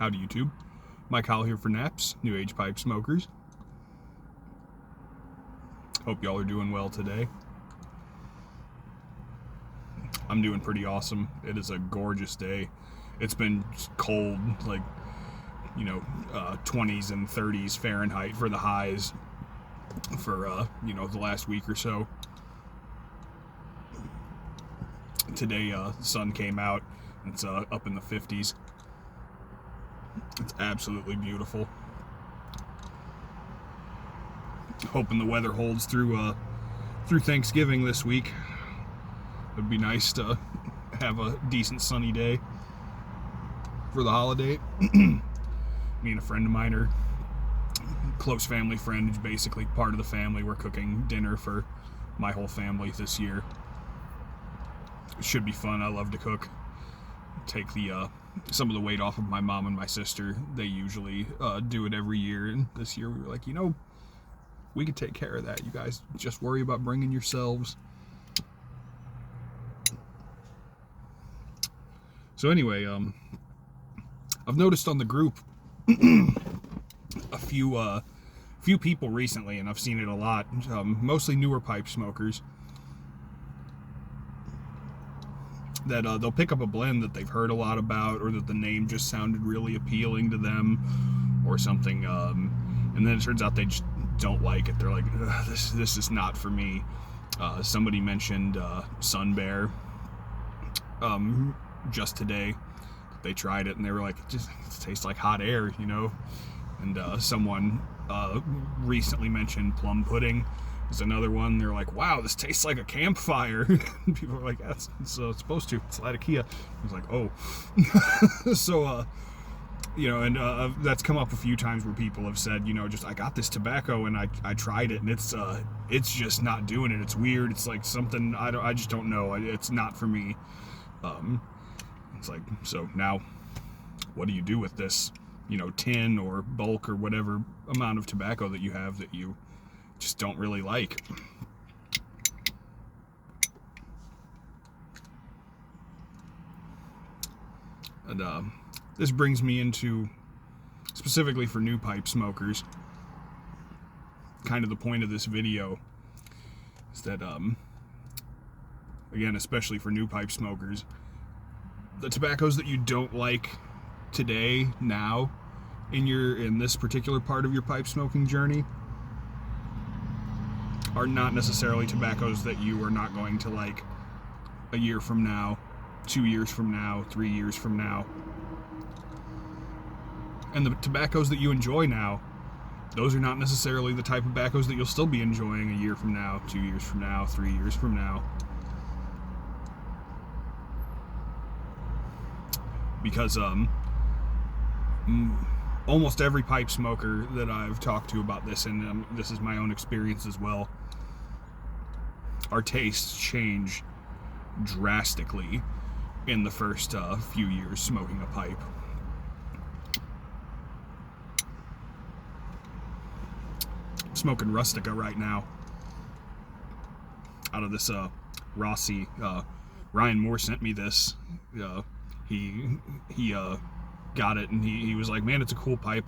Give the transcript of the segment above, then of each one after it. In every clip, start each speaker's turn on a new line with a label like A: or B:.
A: Howdy YouTube, Mike Howell here for Naps, New Age Pipe Smokers. Hope y'all are doing well today. I'm doing pretty awesome. It is a gorgeous day. It's been cold, like, 20s and 30s Fahrenheit for the highs for, the last week or so. Today, the sun came out. It's up in the 50s. It's absolutely beautiful. Hoping the weather holds through Thanksgiving this week. It'd be nice to have a decent sunny day for the holiday. Me and a friend of mine are close family friend, who's basically part of the family. We're cooking dinner for my whole family this year. It should be fun. I love to cook. Take the some of the weight off of my mom and my sister. They usually do it every year, and this year we were like, we could take care of that. You guys just worry about bringing yourselves. So anyway, I've noticed on the group a few people recently, and I've seen it a lot, mostly newer pipe smokers, that they'll pick up a blend that they've heard a lot about, or that the name just sounded really appealing to them or something, and then it turns out they just don't like it. They're like, this is not for me. Somebody mentioned Sun Bear just today. They tried it and they were like, it tastes like hot air, and someone recently mentioned Plum Pudding. There's another one. They're like, wow, this tastes like a campfire. People are like, that's supposed to. It's Latakia. I was like, oh. So, and that's come up a few times where people have said, I got this tobacco and I tried it and it's just not doing it. It's weird. It's like something, I just don't know. It's not for me. It's like, so now what do you do with this, tin or bulk or whatever amount of tobacco that you have that you just don't really like? And this brings me into, specifically for new pipe smokers, kind of the point of this video is that, again, especially for new pipe smokers, the tobaccos that you don't like today, now, in this particular part of your pipe smoking journey, are not necessarily tobaccos that you are not going to like a year from now, 2 years from now, 3 years from now. And the tobaccos that you enjoy now, those are not necessarily the type of tobaccos that you'll still be enjoying a year from now, 2 years from now, 3 years from now. Because almost every pipe smoker that I've talked to about this, and this is my own experience as well, our tastes change drastically in the first few years smoking a pipe. I'm smoking Rustica right now out of this Rossi. Ryan Moore sent me this. He got it and he was like, man, it's a cool pipe.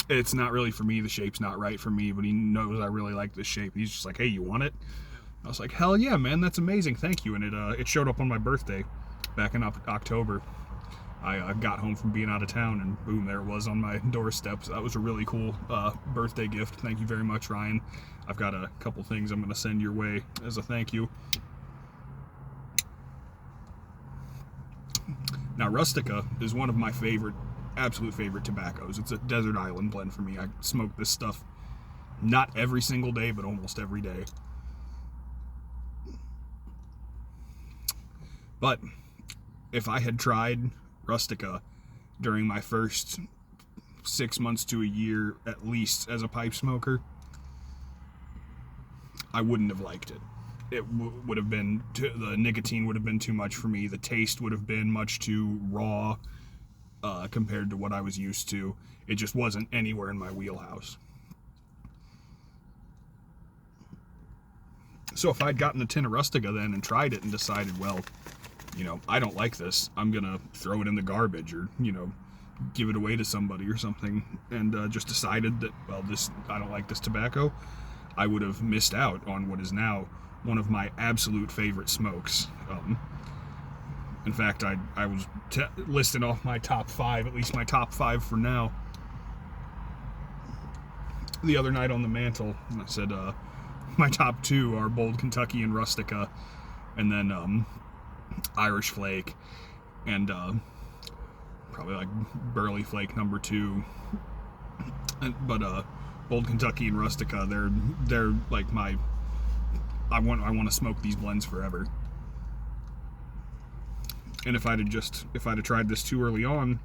A: It's not really for me. The shape's not right for me, but he knows I really like this shape. He's just like, hey, you want it? I was like, hell yeah, man, that's amazing, thank you. And it showed up on my birthday back in October. I got home from being out of town, and boom, there it was on my doorstep. So that was a really cool birthday gift. Thank you very much, Ryan. I've got a couple things I'm going to send your way as a thank you. Now, Rustica is one of my absolute favorite tobaccos. It's a desert island blend for me. I smoke this stuff not every single day, but almost every day. But if I had tried Rustica during my first 6 months to a year, at least, as a pipe smoker, I wouldn't have liked it. It would have been, the nicotine would have been too much for me. The taste would have been much too raw compared to what I was used to. It just wasn't anywhere in my wheelhouse. So if I'd gotten a tin of Rustica then and tried it and decided, well, I don't like this, I'm gonna throw it in the garbage or, give it away to somebody or something, and just decided that, well, I don't like this tobacco, I would have missed out on what is now one of my absolute favorite smokes. In fact, I was listing off my top 5, at least my top 5 for now, the other night on the mantle. I said my top 2 are Bold Kentucky and Rustica, and then Irish Flake, and probably like Burley Flake number 2. But Bold Kentucky and Rustica, they're like I want to smoke these blends forever. And if I'd have tried this too early on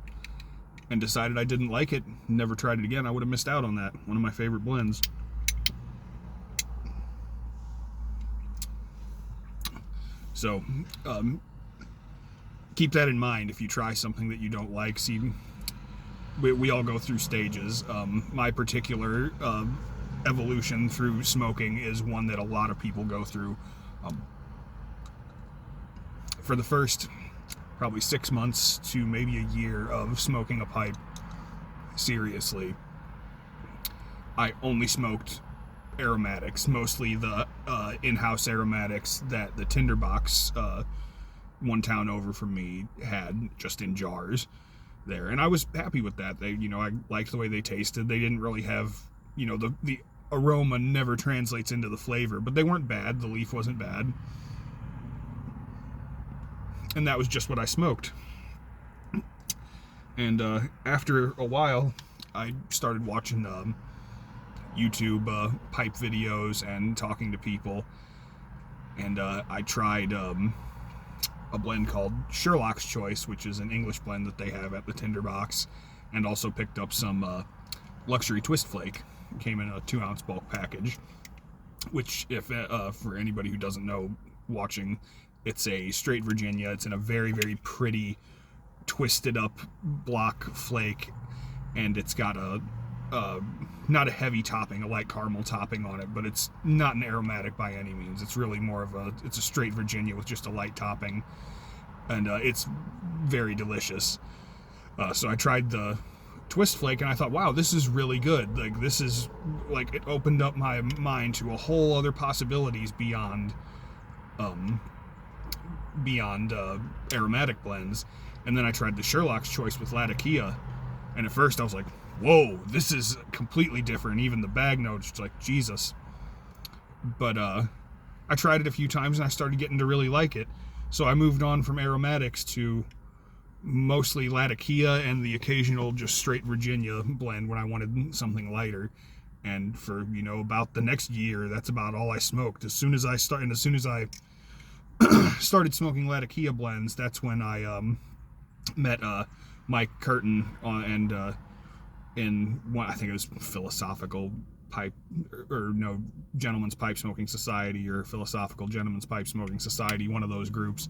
A: and decided I didn't like it, never tried it again, I would have missed out on that. One of my favorite blends. So, keep that in mind if you try something that you don't like. See, we all go through stages. My particular evolution through smoking is one that a lot of people go through. For the first probably 6 months to maybe a year of smoking a pipe seriously, I only smoked aromatics, mostly the in-house aromatics that the Tinderbox, one town over from me, had just in jars there, and I was happy with that. I liked the way they tasted. They didn't really have, the aroma never translates into the flavor, but they weren't bad. The leaf wasn't bad. And that was just what I smoked. And after a while, I started watching YouTube pipe videos and talking to people. And I tried a blend called Sherlock's Choice, which is an English blend that they have at the Tinderbox. And also picked up some Luxury Twist Flake. It came in a 2-ounce bulk package. Which, if for anybody who doesn't know watching, it's a straight Virginia. It's in a very, very pretty, twisted up block flake, and it's got a not a heavy topping, a light caramel topping on it, but it's not an aromatic by any means. It's really more of it's a straight Virginia with just a light topping, and it's very delicious. So I tried the Twist Flake, and I thought, wow, this is really good. Like, this is, like, it opened up my mind to a whole other possibilities beyond aromatic blends. And then I tried the Sherlock's Choice with Latakia, and at first I was like, whoa, this is completely different. Even the bag notes, it's like, Jesus. But I tried it a few times and I started getting to really like it. So I moved on from aromatics to mostly Latakia and the occasional just straight Virginia blend when I wanted something lighter. And for, about the next year, that's about all I smoked. As soon as I started smoking Latakia blends, that's when I met Mike Curtin in one, I think it was Philosophical Pipe, or no, Gentleman's Pipe Smoking Society, or Philosophical Gentleman's Pipe Smoking Society, one of those groups.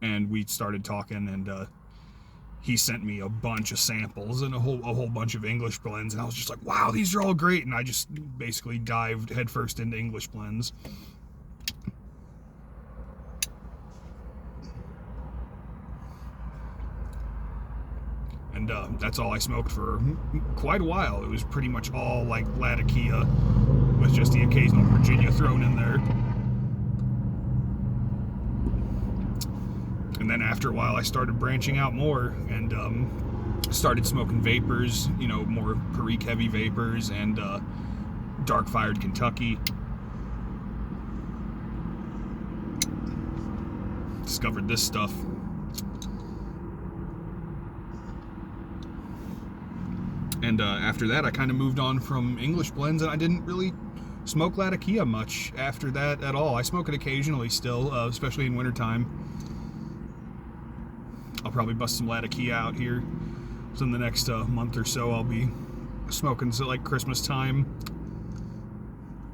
A: And we started talking, and he sent me a bunch of samples and a whole bunch of English blends, and I was just like, wow, these are all great. And I just basically dived headfirst into English blends. And that's all I smoked for quite a while. It was pretty much all like Latakia, with just the occasional Virginia thrown in there. And then after a while, I started branching out more and started smoking vapors, more Perique heavy vapors, and dark fired Kentucky. Discovered this stuff. And after that, I kind of moved on from English blends, and I didn't really smoke Latakia much after that at all. I smoke it occasionally still, especially in wintertime. I'll probably bust some Latakia out here. So in the next month or so, I'll be smoking like Christmas time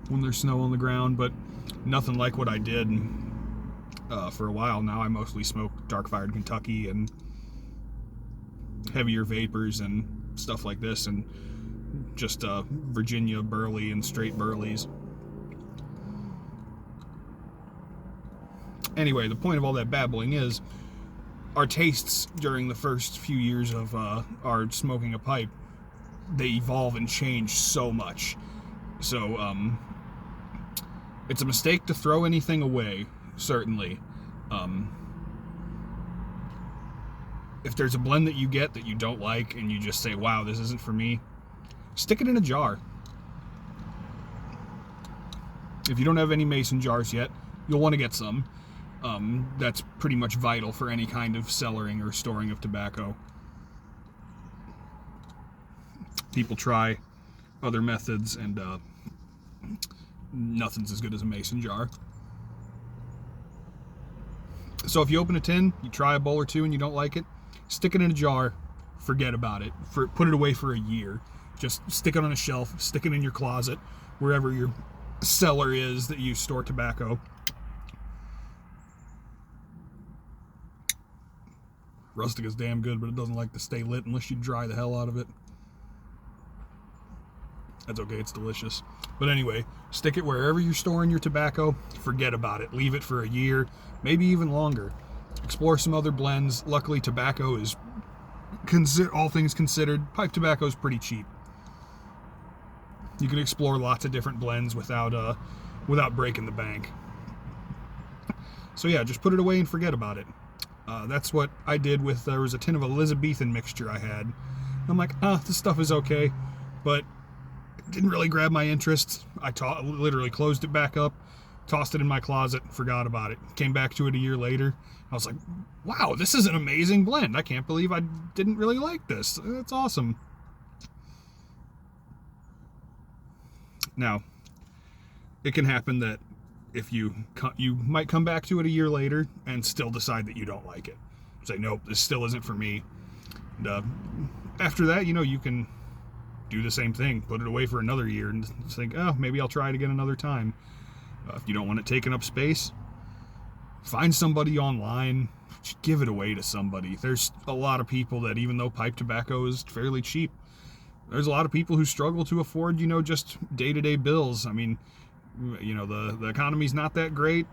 A: when there's snow on the ground, but nothing like what I did for a while now. I mostly smoke dark fired Kentucky and heavier vapors and stuff like this, and just Virginia Burley and straight Burleys. Anyway, the point of all that babbling is our tastes during the first few years of our smoking a pipe, they evolve and change so much. So it's a mistake to throw anything away, certainly. If there's a blend that you get that you don't like and you just say, wow, this isn't for me, stick it in a jar. If you don't have any mason jars yet, you'll want to get some. That's pretty much vital for any kind of cellaring or storing of tobacco. People try other methods, and nothing's as good as a mason jar. So if you open a tin, you try a bowl or two and you don't like it, stick it in a jar, forget about it. Put it away for a year. Just stick it on a shelf, stick it in your closet, wherever your cellar is that you store tobacco. Rustic is damn good, but it doesn't like to stay lit unless you dry the hell out of it. That's okay, it's delicious. But anyway, stick it wherever you're storing your tobacco, forget about it. Leave it for a year, maybe even longer. Explore some other blends. Luckily, tobacco is, all things considered, pipe tobacco is pretty cheap. You can explore lots of different blends without breaking the bank. So yeah, just put it away and forget about it. That's what I did with, there was a tin of Elizabethan mixture I had. I'm like, this stuff is okay, but it didn't really grab my interest. I literally closed it back up, tossed it in my closet, forgot about it. Came back to it a year later. I was like, wow, this is an amazing blend. I can't believe I didn't really like this. It's awesome. Now, it can happen that if you might come back to it a year later and still decide that you don't like it. Say, nope, this still isn't for me. And after that, you can do the same thing. Put it away for another year and think, oh, maybe I'll try it again another time. If you don't want it taking up space, find somebody online. Just give it away to somebody. There's a lot of people that, even though pipe tobacco is fairly cheap, there's a lot of people who struggle to afford, just day-to-day bills. I mean, the economy's not that great.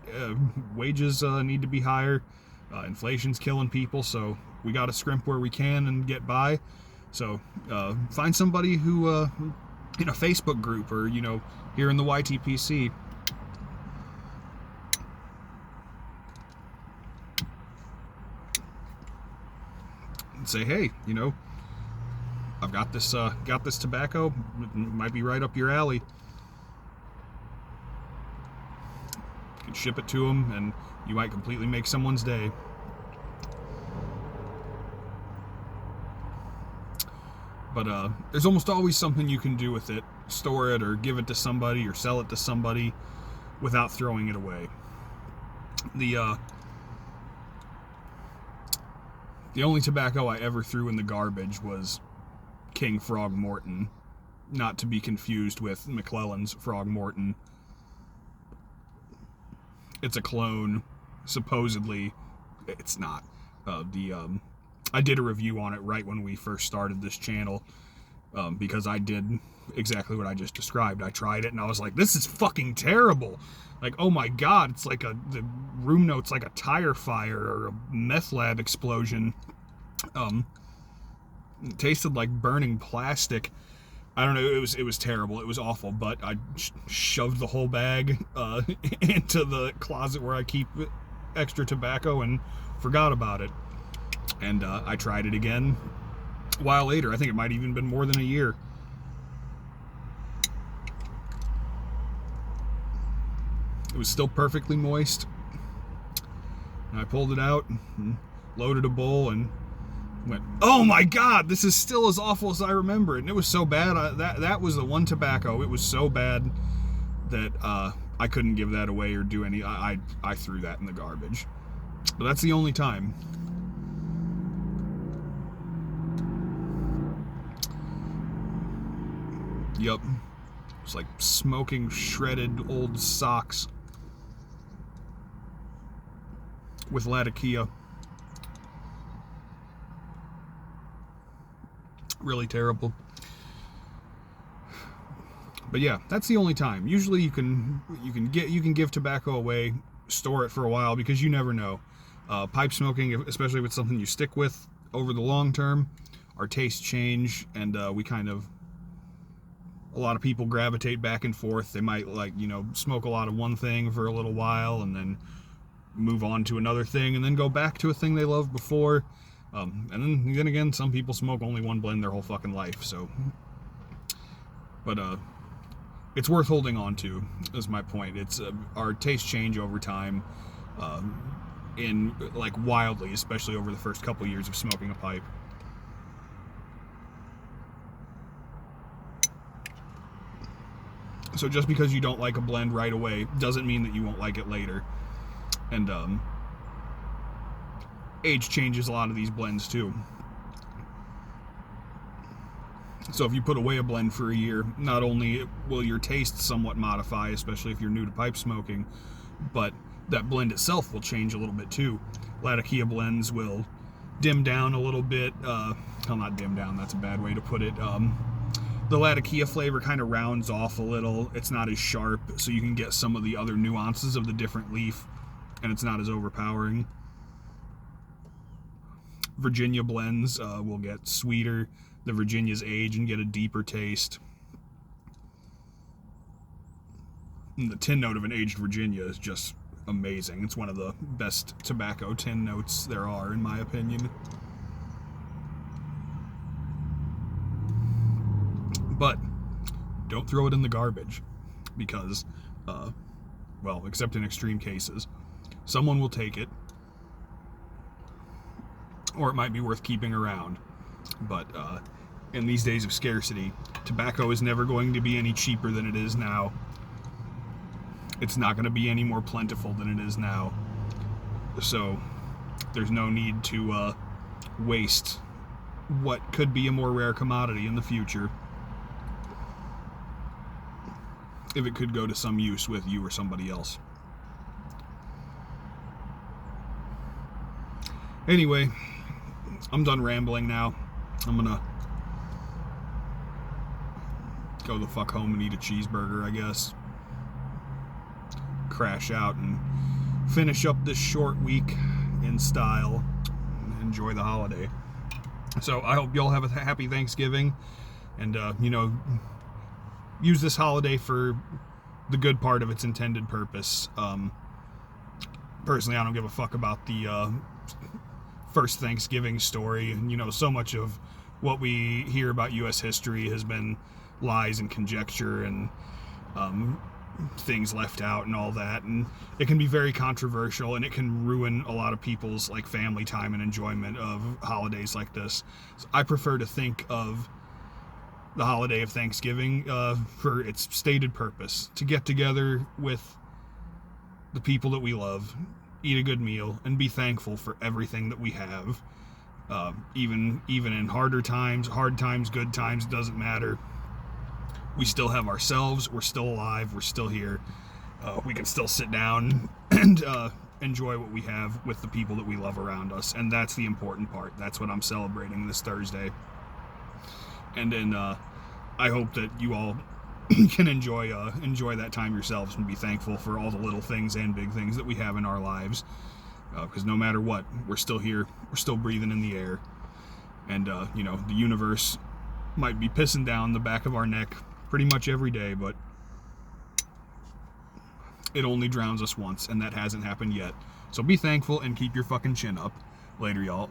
A: Wages need to be higher. Inflation's killing people, so we got to scrimp where we can and get by. So find somebody who, in a Facebook group or, here in the YTPC. And say, hey, I've got this tobacco. It might be right up your alley. You can ship it to them, and you might completely make someone's day. But there's almost always something you can do with it. Store it, or give it to somebody, or sell it to somebody without throwing it away. The only tobacco I ever threw in the garbage was King Frogmorton, not to be confused with McClellan's Frogmorton. It's a clone, supposedly. It's not. I did a review on it right when we first started this channel, because I did exactly what I just described. I tried it and I was like, this is fucking terrible. Like, oh my god, it's like the room note's like a tire fire or a meth lab explosion. It tasted like burning plastic. I don't know, it was terrible. It was awful, but I shoved the whole bag into the closet where I keep extra tobacco and forgot about it. And I tried it again a while later. I think it might have even been more than a year. It was still perfectly moist. And I pulled it out and loaded a bowl and went, oh my god, this is still as awful as I remember it. And it was so bad. That was the one tobacco. It was so bad that I couldn't give that away or do any. I threw that in the garbage. But that's the only time. Yep. It's like smoking shredded old socks with Latakia. Really terrible. But yeah, that's the only time. Usually you can give tobacco away, store it for a while, because you never know. Pipe smoking, especially if it's something you stick with over the long term, our tastes change, and a lot of people gravitate back and forth. They might smoke a lot of one thing for a little while and then move on to another thing and then go back to a thing they loved before. And then again, some people smoke only one blend their whole fucking life. So, but it's worth holding on to, is my point. It's our tastes change over time, in wildly, especially over the first couple years of smoking a pipe. So just because you don't like a blend right away doesn't mean that you won't like it later. And age changes a lot of these blends too. So if you put away a blend for a year, not only will your taste somewhat modify, especially if you're new to pipe smoking, but that blend itself will change a little bit too. Latakia blends will dim down a little bit. Well, not dim down, that's a bad way to put it. The Latakia flavor kind of rounds off a little. It's not as sharp, so you can get some of the other nuances of the different leaf, and it's not as overpowering. Virginia blends will get sweeter. The Virginias age and get a deeper taste. And the tin note of an aged Virginia is just amazing. It's one of the best tobacco tin notes there are, in my opinion. But don't throw it in the garbage, because, except in extreme cases, someone will take it, or it might be worth keeping around. But in these days of scarcity, tobacco is never going to be any cheaper than it is now. It's not going to be any more plentiful than it is now. So there's no need to waste what could be a more rare commodity in the future, if it could go to some use with you or somebody else. Anyway, I'm done rambling now. I'm gonna go the fuck home and eat a cheeseburger, I guess. Crash out and finish up this short week in style. Enjoy the holiday. So I hope y'all have a happy Thanksgiving, and use this holiday for the good part of its intended purpose. Personally, I don't give a fuck about the first Thanksgiving story. So much of what we hear about U.S. history has been lies and conjecture and things left out and all that, and it can be very controversial, and it can ruin a lot of people's family time and enjoyment of holidays like this. So I prefer to think of the holiday of Thanksgiving for its stated purpose: to get together with the people that we love, eat a good meal, and be thankful for everything that we have. Even in hard times, good times, doesn't matter. We still have ourselves. We're still alive. We're still here. We can still sit down and enjoy what we have with the people that we love around us, and that's the important part. That's what I'm celebrating this Thursday. And then I hope that you all can enjoy that time yourselves and be thankful for all the little things and big things that we have in our lives. Because no matter what, we're still here. We're still breathing in the air. And, the universe might be pissing down the back of our neck pretty much every day, but it only drowns us once, and that hasn't happened yet. So be thankful and keep your fucking chin up. Later, y'all.